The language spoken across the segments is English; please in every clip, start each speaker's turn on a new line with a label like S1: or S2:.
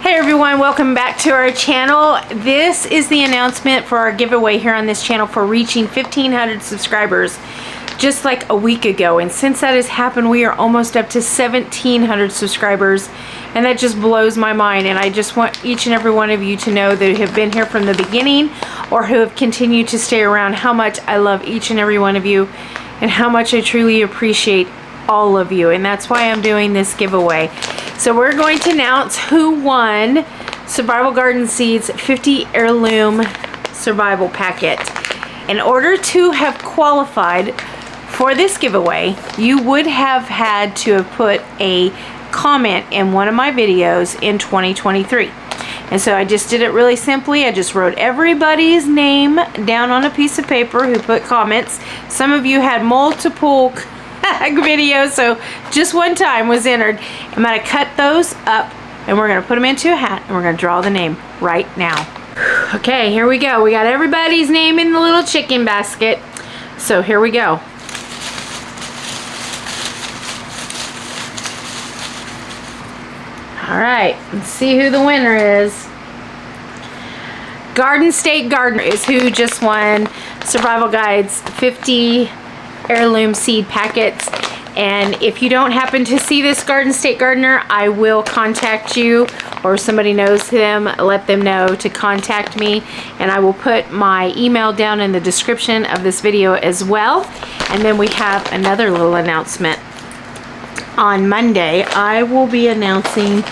S1: Hey everyone, welcome back to our channel. This is the announcement for our giveaway here on this channel for reaching 1,500 subscribers just like a week ago. And since that has happened, we are almost up to 1,700 subscribers. And that just blows my mind. And I just want each and every one of you to know that have been here from the beginning or who have continued to stay around how much I love each and every one of you and how much I truly appreciate all of you. And that's why I'm doing this giveaway. So we're going to announce who won Survival Garden Seeds 50 Heirloom Survival Packet. In order to have qualified for this giveaway, you would have had to have put a comment in one of my videos in 2023. And so I just did it really simply. I just wrote everybody's name down on a piece of paper who put comments. Some of you had multiple videos, so just one time was entered. I'm going to cut those up and we're going to put them into a hat and we're going to draw the name right now. Okay, here we go. We got everybody's name in the little chicken basket. So here we go. All right, let's see who the winner is. Garden State Gardener is who just won Survival Guide's 50 heirloom seed packets. And if you don't happen to see this Garden State Gardener, I will contact you, or somebody knows them, let them know to contact me, and I will put my email down in the description of this video as well. And then we have another little announcement. On Monday, I will be announcing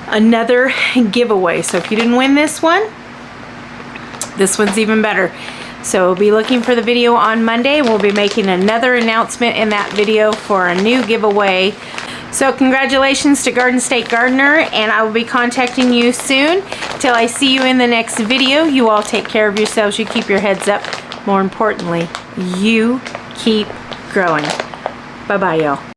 S1: another giveaway. So if you didn't win this one's even better. So be looking for the video on Monday. We'll be making another announcement in that video for a new giveaway. So congratulations to Garden State Gardener, and I will be contacting you soon. Till I see you in the next video, you all take care of yourselves. You keep your heads up. More importantly, you keep growing. Bye-bye, y'all.